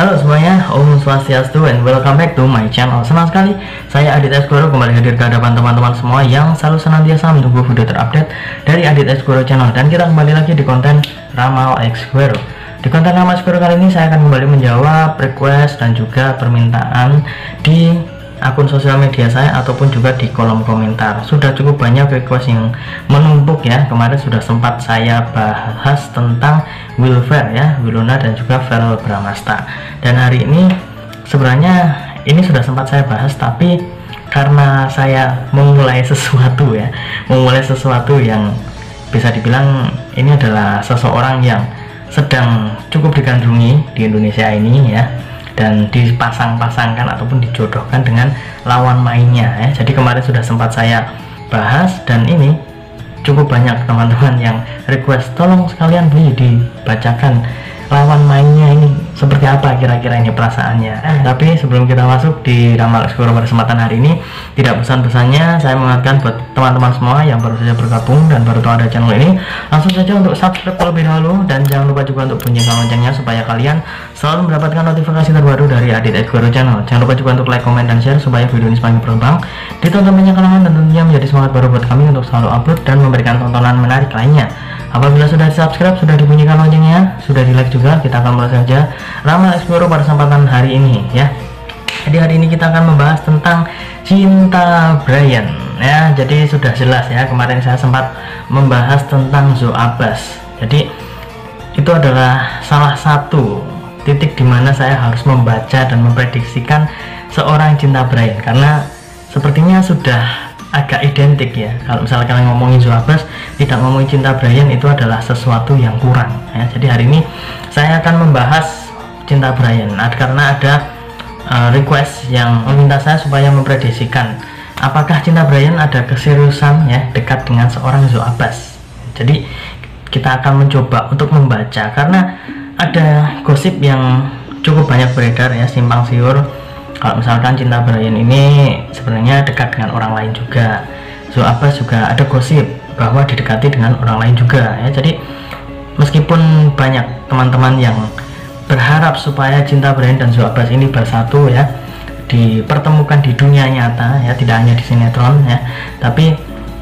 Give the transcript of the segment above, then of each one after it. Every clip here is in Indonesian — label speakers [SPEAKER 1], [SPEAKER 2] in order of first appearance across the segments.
[SPEAKER 1] Halo semuanya, Om Swastiastu and welcome back to my channel. Senang sekali saya Adit Esgoro kembali hadir ke hadapan teman-teman semua yang selalu senantiasa menunggu video terupdate dari Adit Esgoro channel. Dan kita kembali lagi di konten Ramal Esgoro. Di konten Ramal Esgoro kali ini saya akan kembali menjawab request dan juga permintaan di akun sosial media saya ataupun juga di kolom komentar. Sudah cukup banyak request yang menumpuk ya. Kemarin sudah sempat saya bahas tentang Wilfer ya, Wilona dan juga Verel Bramasta. Dan hari ini sebenarnya ini sudah sempat saya bahas, tapi karena saya memulai sesuatu ya, memulai sesuatu yang bisa dibilang ini adalah seseorang yang sedang cukup digandrungi di Indonesia ini ya, dan dipasang-pasangkan ataupun dijodohkan dengan lawan mainnya ya. Jadi kemarin sudah sempat saya bahas dan ini cukup banyak teman-teman yang request tolong sekalian dibacakan lawan mainnya ini seperti apa kira-kira ini perasaannya. Tapi sebelum kita masuk di Ramal Esgoro pada kesempatan hari ini, tidak pesan-pesannya saya mengingatkan buat teman-teman semua yang baru saja bergabung dan baru tahu ada channel ini, langsung saja untuk subscribe terlebih dahulu dan jangan lupa juga untuk bunyikan loncengnya supaya kalian selalu mendapatkan notifikasi terbaru dari Adit Esgoro channel. Jangan lupa juga untuk like, comment, dan share supaya video ini semakin berkembang, ditonton banyak kalangan dan tentunya menjadi semangat baru buat kami untuk selalu upload dan memberikan tontonan menarik lainnya. Apabila sudah di subscribe, sudah dibunyikan loncengnya, sudah di like juga, kita akan mulai saja Ramal Esgoro pada kesempatan hari ini ya. Jadi hari ini kita akan membahas tentang Cinta Brian ya. Jadi sudah jelas ya, kemarin saya sempat membahas tentang Zoe Abbas. Jadi itu adalah salah satu titik dimana saya harus membaca dan memprediksikan seorang Cinta Brian, karena sepertinya sudah agak identik ya. Kalau misalnya kalian ngomongin Zoe Abbas, tidak ngomongin Cinta Brian, itu adalah sesuatu yang kurang ya. Jadi hari ini saya akan membahas Cinta Brian karena ada request yang meminta saya supaya memprediksikan apakah Cinta Brian ada keseriusan ya dekat dengan seorang Zoe Abbas. Jadi kita akan mencoba untuk membaca, karena ada gosip yang cukup banyak beredar ya, simpang siur. Kalau misalkan Cinta Brian ini sebenarnya dekat dengan orang lain juga, Zoe Abbas juga ada gosip bahwa didekati dengan orang lain juga ya. Jadi meskipun banyak teman-teman yang berharap supaya Cinta Brian dan Zoe Abbas ini bersatu ya, dipertemukan di dunia nyata ya, tidak hanya di sinetron ya, tapi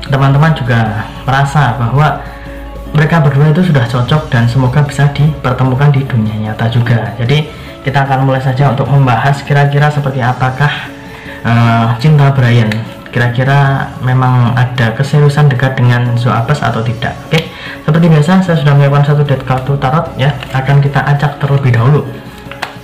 [SPEAKER 1] teman-teman juga merasa bahwa mereka berdua itu sudah cocok dan semoga bisa dipertemukan di dunia nyata juga. Jadi kita akan mulai saja untuk membahas kira-kira seperti apakah Cinta Brian kira-kira memang ada keseriusan dekat dengan Zoe Abbas atau tidak. Oke, seperti biasa saya sudah menyiapkan satu deck kartu tarot ya, akan kita acak terlebih dahulu.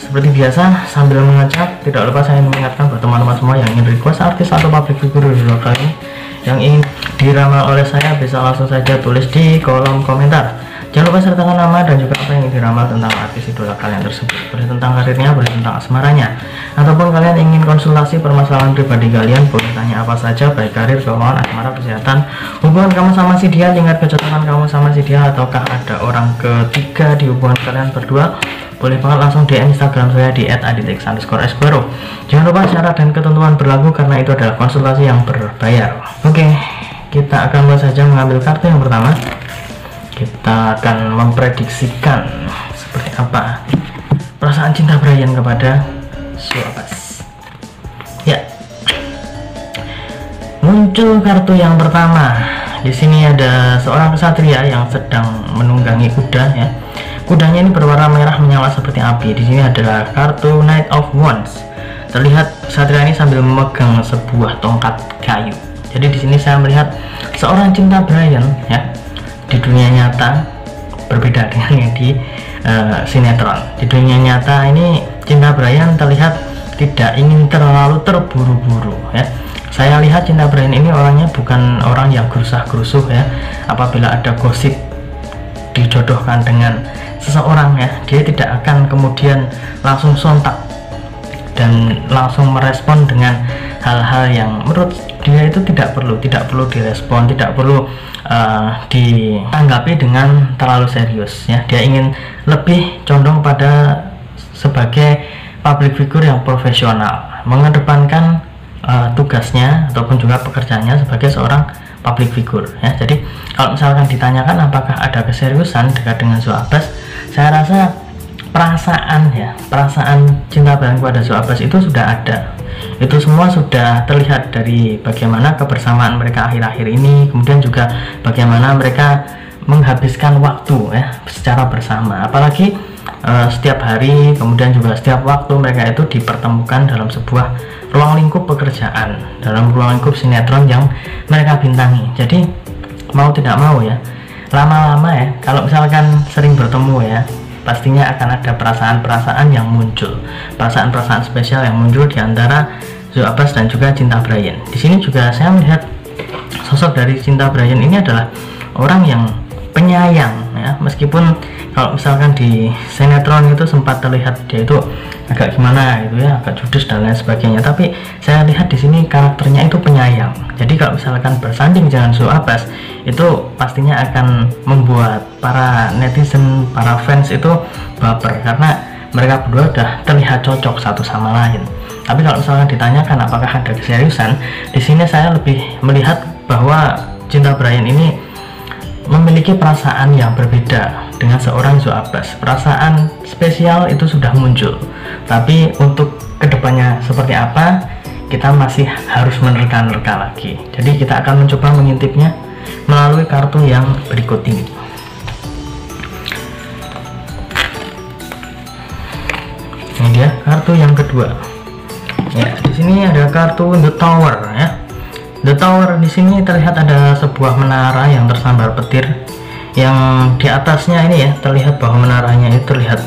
[SPEAKER 1] Seperti biasa sambil mengacak, tidak lupa saya mengingatkan buat teman-teman semua yang ingin request artis atau public figure di luar kali yang ingin diramal oleh saya, bisa langsung saja tulis di kolom komentar. Jangan lupa sertakan nama dan juga apa yang ingin diramal tentang artis idola kalian tersebut. Boleh tentang karirnya, boleh tentang asmaranya, ataupun kalian ingin konsultasi permasalahan pribadi kalian, boleh tanya apa saja, baik karir, keuangan, asmara, kesehatan, hubungan kamu sama si dia, tingkat kecocokan kamu sama si dia, ataukah ada orang ketiga di hubungan kalian berdua. Boleh banget langsung DM Instagram saya di @aditex_esgoro. Jangan lupa syarat dan ketentuan berlaku karena itu adalah konsultasi yang berbayar. Oke, kita akan mulai saja mengambil kartu yang pertama. Kita akan memprediksikan seperti apa perasaan Cinta Brian kepada Zoe Abbas. Ya, muncul kartu yang pertama. Di sini ada seorang kesatria yang sedang menunggangi kuda ya. Kudanya ini berwarna merah menyala seperti api. Di sini adalah kartu Knight of Wands. Terlihat kesatria ini sambil memegang sebuah tongkat kayu. Jadi di sini saya melihat seorang Cinta Brian ya di dunia nyata, berbeda dengan yang di sinetron. Di dunia nyata ini Cinta Brian terlihat tidak ingin terlalu terburu-buru ya. Saya lihat Cinta Brian ini orangnya bukan orang yang gerusa-gerusuh ya. Apabila ada gosip dijodohkan dengan seseorang ya, dia tidak akan kemudian langsung sontak dan langsung merespon dengan hal-hal yang menurut dia itu tidak perlu direspon, tidak perlu ditanggapi dengan terlalu serius ya. Dia ingin lebih condong pada sebagai public figure yang profesional, mengedepankan tugasnya ataupun juga pekerjaannya sebagai seorang public figure ya. Jadi kalau misalkan ditanyakan apakah ada keseriusan dekat dengan Zoe Abbas, saya rasa perasaan ya, perasaan cinta Brian kepada Zoe Abbas itu sudah ada. Itu semua sudah terlihat dari bagaimana kebersamaan mereka akhir-akhir ini, kemudian juga bagaimana mereka menghabiskan waktu ya secara bersama. Apalagi setiap hari, kemudian juga setiap waktu mereka itu dipertemukan dalam sebuah ruang lingkup pekerjaan, dalam ruang lingkup sinetron yang mereka bintangi. Jadi mau tidak mau ya, lama-lama ya, kalau misalkan sering bertemu ya, pastinya akan ada perasaan-perasaan yang muncul, perasaan-perasaan spesial yang muncul di antara Zoe Abbas dan juga Cinta Brian. Di sini juga saya melihat sosok dari Cinta Brian ini adalah orang yang penyayang ya, meskipun kalau misalkan di sinetron itu sempat terlihat dia itu agak gimana gitu ya, agak judes dan lain sebagainya, tapi saya lihat di sini karakternya itu penyayang. Jadi kalau misalkan bersanding dengan Zoe Abbas itu pastinya akan membuat para netizen, para fans itu baper karena mereka berdua udah terlihat cocok satu sama lain. Tapi kalau misalkan ditanyakan apakah ada keseriusan, di sini saya lebih melihat bahwa Cinta Brian ini memiliki perasaan yang berbeda dengan seorang Zoe Abbas. Perasaan spesial itu sudah muncul, tapi untuk kedepannya seperti apa kita masih harus menerka-nerka lagi. Jadi kita akan mencoba mengintipnya melalui kartu yang berikut ini. Ini dia kartu yang kedua. Ya, di sini ada kartu The Tower ya. The Tower di sini terlihat ada sebuah menara yang tersambar petir, yang di atasnya ini ya terlihat bahwa menaranya itu terlihat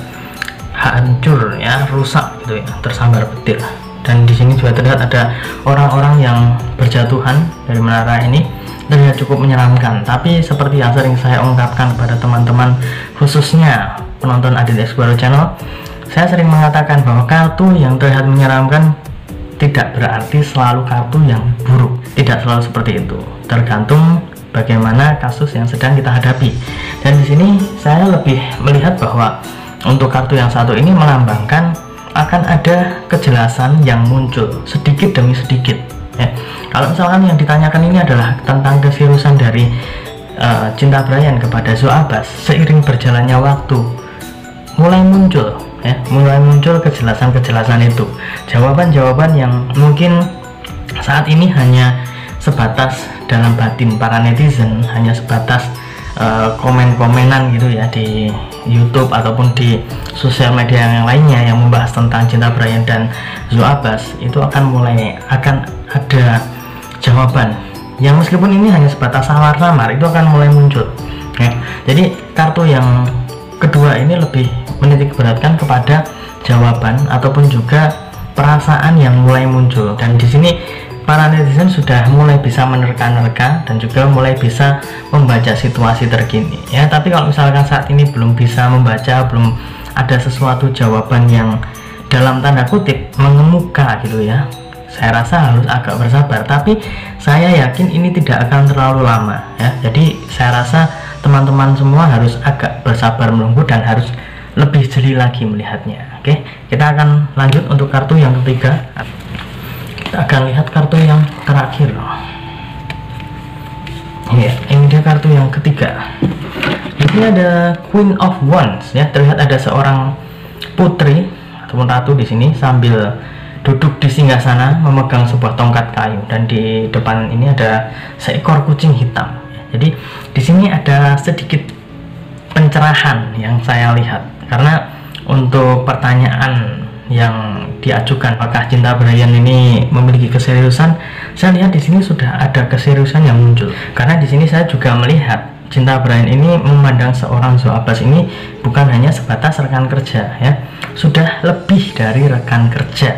[SPEAKER 1] hancur ya, rusak gitu ya, tersambar petir. Dan di sini juga terlihat ada orang-orang yang berjatuhan dari menara ini, terlihat cukup menyeramkan. Tapi seperti yang sering saya ungkapkan kepada teman-teman, khususnya penonton Adit Esquero Channel, saya sering mengatakan bahwa kartu yang terlihat menyeramkan tidak berarti selalu kartu yang buruk. Tidak selalu seperti itu, tergantung bagaimana kasus yang sedang kita hadapi. Dan di sini saya lebih melihat bahwa untuk kartu yang satu ini melambangkan akan ada kejelasan yang muncul sedikit demi sedikit ya. Kalau misalkan yang ditanyakan ini adalah tentang keseriusan dari Cinta Brian kepada Zoe Abbas, seiring berjalannya waktu mulai muncul ya, mulai muncul kejelasan-kejelasan itu, jawaban-jawaban yang mungkin saat ini hanya sebatas dalam batin para netizen, hanya sebatas komen-komenan gitu ya di YouTube ataupun di sosial media yang lainnya yang membahas tentang Cinta Brian dan Zoe Abbas, itu akan ada jawaban yang meskipun ini hanya sebatas samar-samar, itu akan mulai muncul ya. Jadi kartu yang kedua ini lebih menitik beratkan kepada jawaban ataupun juga perasaan yang mulai muncul, dan di sini para netizen sudah mulai bisa menerka-nerka dan juga mulai bisa membaca situasi terkini ya. Tapi kalau misalkan saat ini belum bisa membaca, belum ada sesuatu jawaban yang dalam tanda kutip mengemuka gitu ya, saya rasa harus agak bersabar. Tapi saya yakin ini tidak akan terlalu lama ya. Jadi saya rasa teman-teman semua harus agak bersabar menunggu dan harus lebih jeli lagi melihatnya. Oke, kita akan lanjut untuk kartu yang ketiga. Kita akan lihat kartu yang terakhir ya, ini dia kartu yang ketiga. Ini ada Queen of Wands ya, terlihat ada seorang putri ataupun ratu di sini sambil duduk di singgasana memegang sebuah tongkat kayu, dan di depan ini ada seekor kucing hitam. Jadi di sini ada sedikit pencerahan yang saya lihat, karena untuk pertanyaan yang diajukan apakah Cinta Brian ini memiliki keseriusan, saya lihat di sini sudah ada keseriusan yang muncul. Karena di sini saya juga melihat Cinta Brian ini memandang seorang Zoe Abbas ini bukan hanya sebatas rekan kerja ya, sudah lebih dari rekan kerja.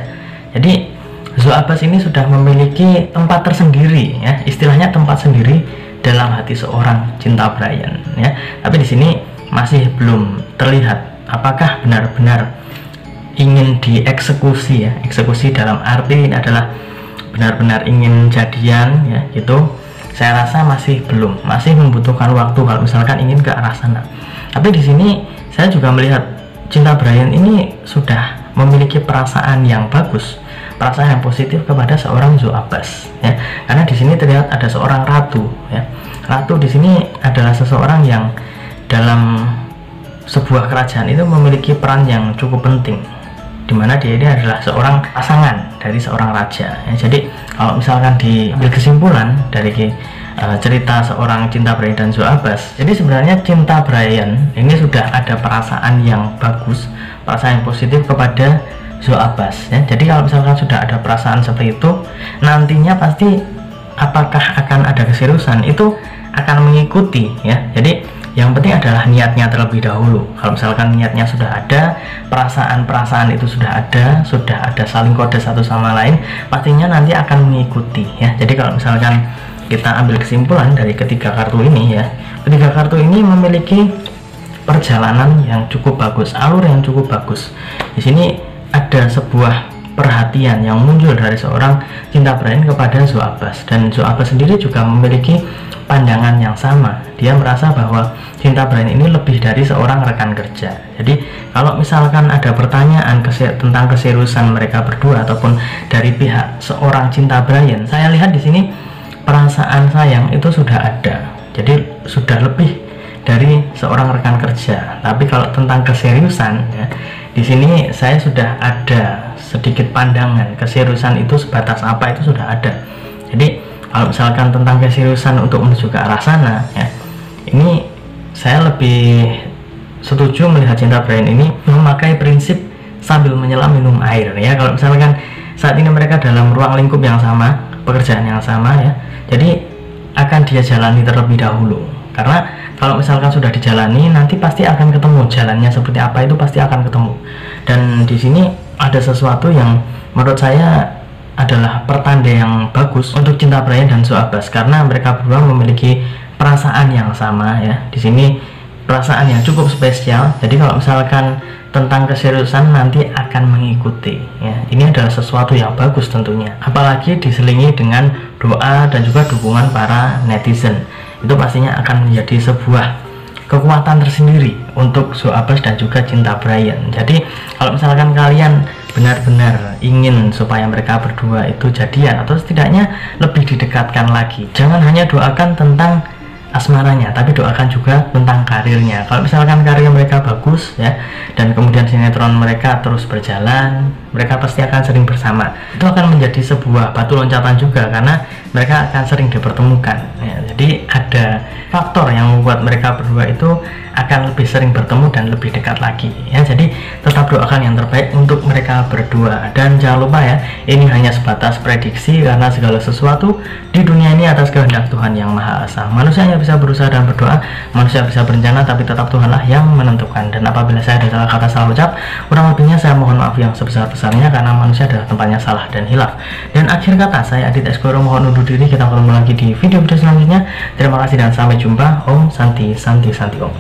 [SPEAKER 1] Jadi Zoe Abbas ini sudah memiliki tempat tersendiri ya, istilahnya tempat sendiri dalam hati seorang Cinta Brian ya. Tapi di sini masih belum terlihat apakah benar-benar ingin dieksekusi ya, eksekusi dalam arti ini adalah benar-benar ingin jadian ya gitu. Saya rasa masih belum, masih membutuhkan waktu kalau misalkan ingin ke arah sana. Tapi di sini saya juga melihat Cinta Brian ini sudah memiliki perasaan yang bagus, perasaan yang positif kepada seorang Zoe Abbas ya. Karena di sini terlihat ada seorang ratu ya. Ratu di sini adalah seseorang yang dalam sebuah kerajaan itu memiliki peran yang cukup penting, dimana dia ini adalah seorang pasangan dari seorang raja ya. Jadi kalau misalkan diambil kesimpulan dari cerita seorang Cinta Bray dan Zoe Abbas, jadi sebenarnya Cinta Brian ini sudah ada perasaan yang bagus, perasaan yang positif kepada Zoe Abbas ya. Jadi kalau misalkan sudah ada perasaan seperti itu, nantinya pasti apakah akan ada keseriusan itu akan mengikuti ya. Jadi yang penting adalah niatnya terlebih dahulu. Kalau misalkan niatnya sudah ada, perasaan-perasaan itu sudah ada saling kode satu sama lain, pastinya nanti akan mengikuti ya. Jadi kalau misalkan kita ambil kesimpulan dari ketiga kartu ini ya, ketiga kartu ini memiliki perjalanan yang cukup bagus, alur yang cukup bagus. Di sini ada sebuah perhatian yang muncul dari seorang Cinta Brian kepada Zoe Abbas, dan Zoe Abbas sendiri juga memiliki pandangan yang sama. Dia merasa bahwa Cinta Brian ini lebih dari seorang rekan kerja. Jadi kalau misalkan ada pertanyaan tentang keseriusan mereka berdua ataupun dari pihak seorang Cinta Brian, saya lihat di sini perasaan sayang itu sudah ada, jadi sudah lebih dari seorang rekan kerja. Tapi kalau tentang keseriusan ya, di sini saya sudah ada sedikit pandangan keseriusan itu sebatas apa itu sudah ada. Jadi kalau misalkan tentang keseriusan untuk menuju ke arah sana ya, ini saya lebih setuju melihat Cinta Brian ini memakai prinsip sambil menyelam minum air ya. Kalau misalkan saat ini mereka dalam ruang lingkup yang sama, pekerjaan yang sama ya, jadi akan dia jalani terlebih dahulu, karena kalau misalkan sudah dijalani nanti pasti akan ketemu jalannya seperti apa, itu pasti akan ketemu. Dan di sini ada sesuatu yang menurut saya adalah pertanda yang bagus untuk Cinta Brian dan Zoe Abbas, karena mereka berdua memiliki perasaan yang sama ya. Di sini perasaan yang cukup spesial. Jadi kalau misalkan tentang keseriusan nanti akan mengikuti ya. Ini adalah sesuatu yang bagus tentunya, apalagi diselingi dengan doa dan juga dukungan para netizen. Itu pastinya akan menjadi sebuah kekuatan tersendiri untuk Zoe Abbas dan juga Cinta Brian. Jadi kalau misalkan kalian benar-benar ingin supaya mereka berdua itu jadian atau setidaknya lebih didekatkan lagi, jangan hanya doakan tentang asmaranya, tapi doakan juga tentang karirnya. Kalau misalkan karir mereka bagus ya, dan kemudian sinetron mereka terus berjalan, mereka pasti akan sering bersama. Itu akan menjadi sebuah batu loncatan juga, karena mereka akan sering dipertemukan ya. Jadi ada faktor yang membuat mereka berdua itu akan lebih sering bertemu dan lebih dekat lagi ya. Jadi tetap doakan yang terbaik untuk mereka berdua, dan jangan lupa ya, ini hanya sebatas prediksi, karena segala sesuatu di dunia ini atas kehendak Tuhan yang Maha Esa. Manusia hanya bisa berusaha dan berdoa, manusia bisa berencana, tapi tetap Tuhanlah yang menentukan. Dan apabila saya ada salah kata, salah ucap, kurang lebihnya saya mohon maaf yang sebesar-besarnya, karena manusia adalah tempatnya salah dan hilaf. Dan akhir kata, saya Adit Eskoro mohon undur diri. Kita ketemu lagi di video-video selanjutnya. Terima kasih dan sampai jumpa. Om Santi Santi Santi Om.